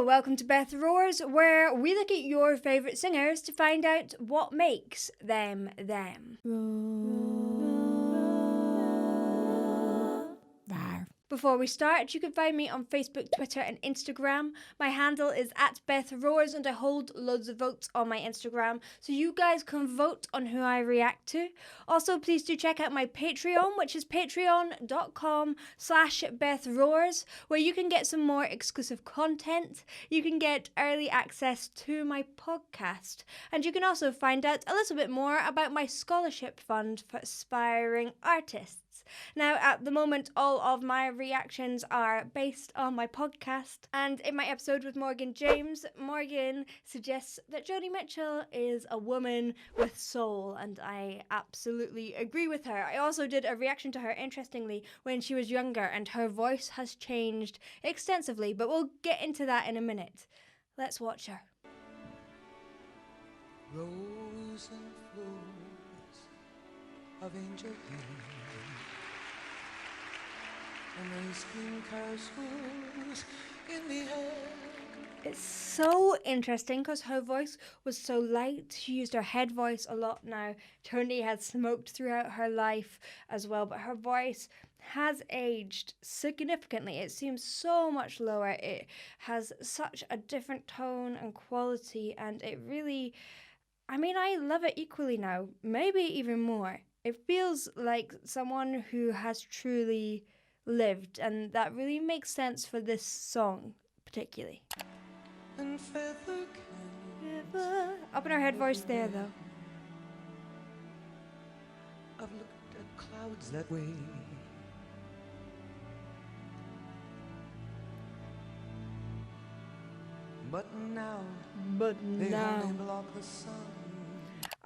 welcome to Beth Roars, where we look at your favourite singers to find out what makes them them. Before we start, you can find me on Facebook, Twitter and Instagram. My handle is @BethRoars and I hold loads of votes on my Instagram, so you guys can vote on who I react to. Also, please do check out my Patreon, which is patreon.com/BethRoars, where you can get some more exclusive content. You can get early access to my podcast, and you can also find out a little bit more about my scholarship fund for aspiring artists. Now, at the moment, all of my reactions are based on my podcast. And in my episode with Morgan James, Morgan suggests that Joni Mitchell is a woman with soul, and I absolutely agree with her. I also did a reaction to her, interestingly, when she was younger, and her voice has changed extensively, but we'll get into that in a minute. Let's watch her. Rose and flows of angel hair, and ice cream castles in the air. It's so interesting because her voice was so light. She used her head voice a lot now. Tony had smoked throughout her life as well, but her voice has aged significantly. It seems so much lower. It has such a different tone and quality, and it really, I love it equally now, maybe even more. It feels like someone who has truly lived, and that really makes sense for this song particularly. And feather Up in her head voice there though. I've looked at clouds that way, but now they only block the sun.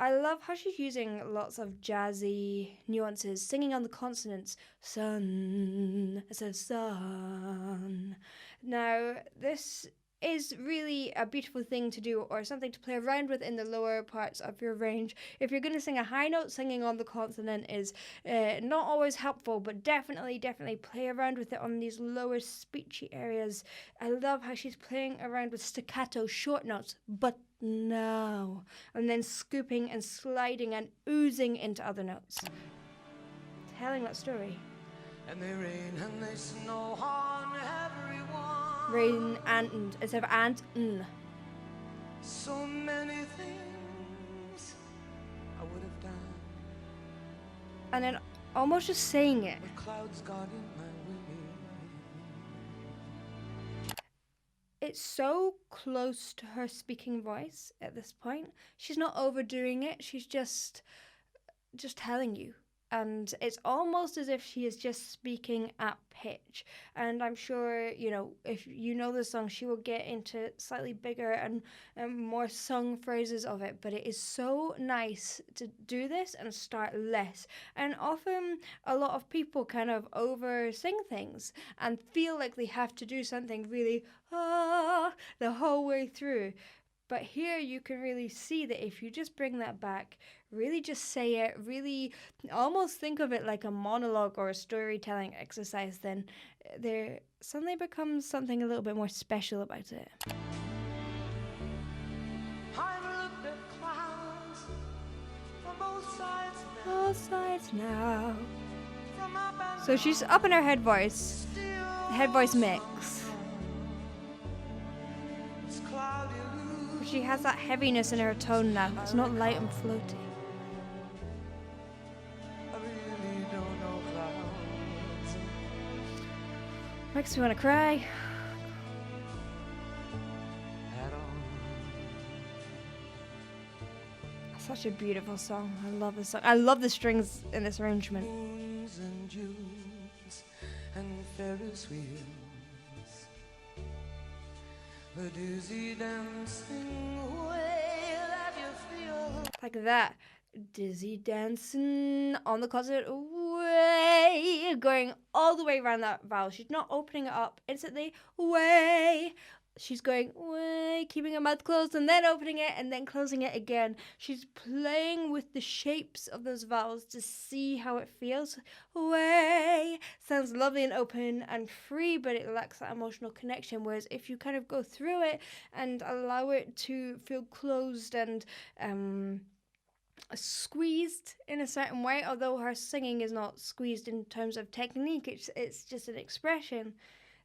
I love how she's using lots of jazzy nuances, singing on the consonants. Sun, instead of sun. Now, this is really a beautiful thing to do, or something to play around with in the lower parts of your range. If you're going to sing a high note, singing on the consonant is not always helpful, but definitely play around with it on these lower speechy areas. I love how she's playing around with staccato short notes, but now, and then scooping and sliding and oozing into other notes. Telling that story. And they rain and they snow on everyone. Rain and instead of and. So many things I would have done, And then almost just saying it. but clouds got in my way. It's so close to her speaking voice at this point. She's not overdoing it. She's just telling you. And it's almost as if she is just speaking at pitch. And I'm sure, if you know the song, she will get into slightly bigger and more sung phrases of it. But it is so nice to do this and start less. And often a lot of people kind of over sing things and feel like they have to do something really the whole way through. But here you can really see that if you just bring that back, really just say it, really almost think of it like a monologue or a storytelling exercise, then there suddenly becomes something a little bit more special about it. I've looked at clouds from both sides now. Both sides now. From up and So she's up in her head voice mix. it's cloudy. She has that heaviness in her tone now. It's not light and floaty. I really don't know clouds Makes me want to cry. at all. Such a beautiful song. I love this song. I love the strings in this arrangement. Moons and Junes and Ferris wheels, the dizzy dancing way that you feel. Like that. Dizzy dancing on the concert way. Going all the way around that vowel. She's not opening it up instantly. Way. She's going way. it, keeping her mouth closed, and then opening it, and then closing it again. She's playing with the shapes of those vowels to see how it feels. Way sounds lovely and open and free, but it lacks that emotional connection. Whereas if you kind of go through it and allow it to feel closed and squeezed in a certain way, although her singing is not squeezed in terms of technique, it's just an expression,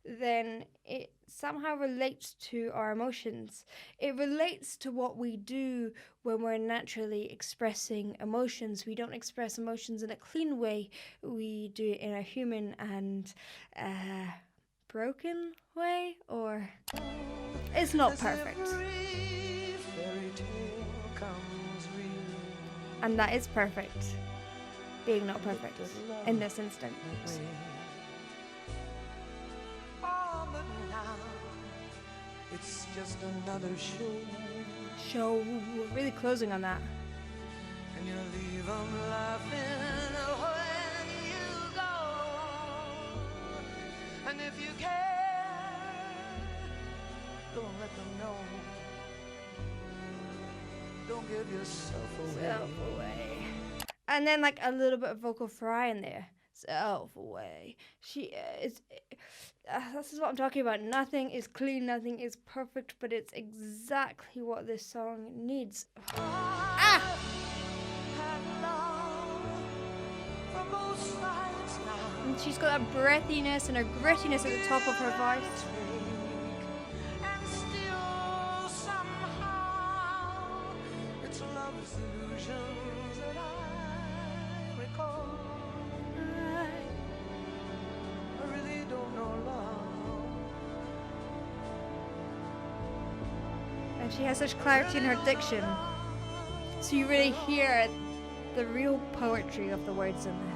then it somehow relates to our emotions. It relates to what we do when we're naturally expressing emotions. We don't express emotions in a clean way. We do it in a human and broken way, or it's not perfect. And that is perfect, being not perfect in this instance. It's just another Show, we're really closing on that. and you leave them laughing when you go. And if you care, don't let them know. Don't give yourself away. And then like a little bit of vocal fry in there. Self away. She is. This is what I'm talking about. Nothing is clean. Nothing is perfect. But it's exactly what this song needs. And she's got that breathiness and her grittiness at the top of her voice. And she has such clarity in her diction. So you really hear the real poetry of the words in this.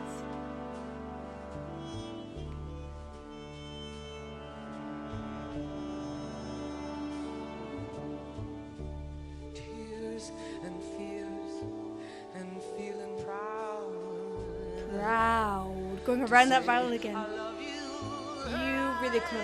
Tears and fears and feeling proud. Proud. Going around that vowel again. I love you. You really close.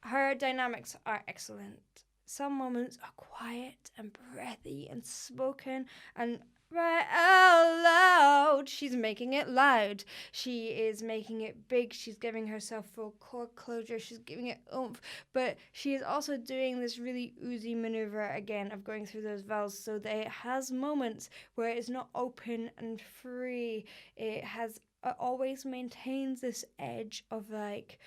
Her dynamics are excellent. Some moments are quiet and breathy and spoken, and right out loud, she's making it loud. She is making it big. She's giving herself full chord closure. She's giving it oomph. But she is also doing this really oozy maneuver again of going through those vowels, so that it has moments where it's not open and free. It always maintains this edge of like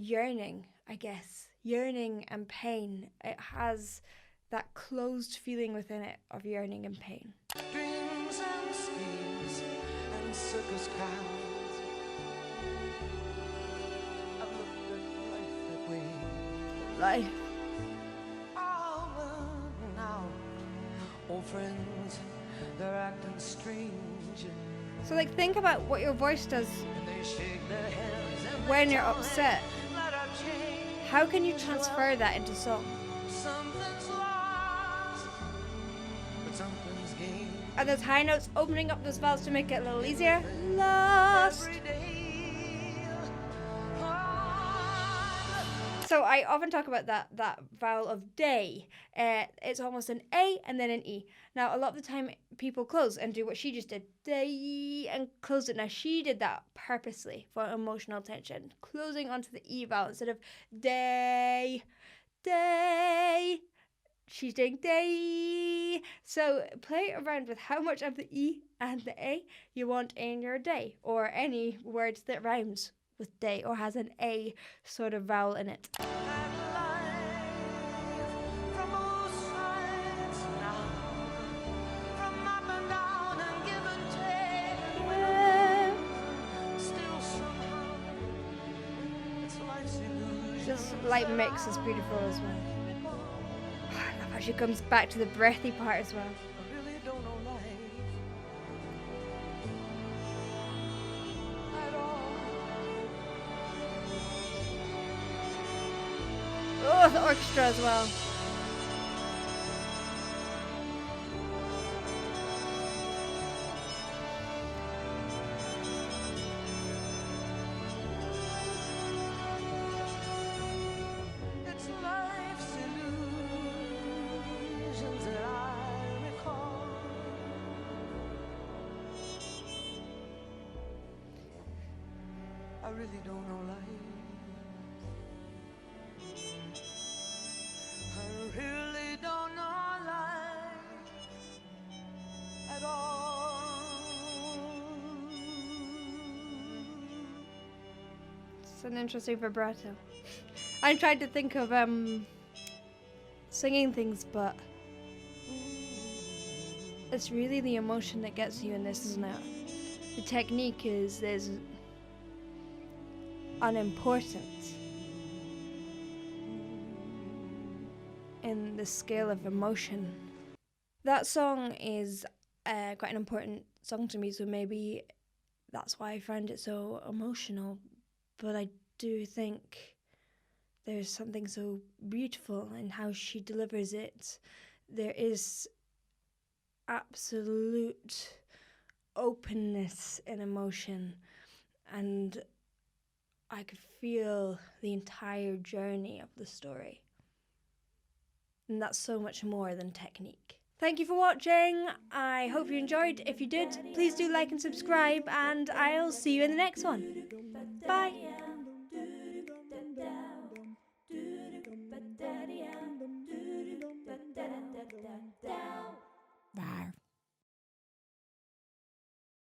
yearning, I guess. Yearning and pain. It has that closed feeling within it of yearning and pain. Dreams and schemes and circus crowds. I've looked at life that way. Life. Oh, now, old friends, they're acting strange. So like think about what your voice does And they shake their heads and when you're upset. let her change. How can you transfer that into song? Something's lost, but something's gained. Are those high notes opening up those vowels to make it a little easier? Lost. Every day. So I often talk about that vowel of day. It's almost an A and then an E. Now, a lot of the time, people close and do what she just did. Day and close it. Now, she did that purposely for emotional tension. Closing onto the E vowel instead of day, day. She's doing day. So play around with how much of the E and the A you want in your day, or any word that rhymes with day or has an A sort of vowel in it. This light mix is beautiful as well. I love how she comes back to the breathy part as well. Oh, the orchestra as well. I really don't know life. I really don't know life at all. It's an interesting vibrato. I tried to think of singing things, but it's really the emotion that gets you in this, isn't it? The technique is unimportant in the scale of emotion. That song is quite an important song to me, so maybe that's why I find it so emotional. But I do think there's something so beautiful in how she delivers it. There is absolute openness in emotion, and I could feel the entire journey of the story. And that's so much more than technique. Thank you for watching. I hope you enjoyed. If you did, please do like and subscribe, and I'll see you in the next one. Bye.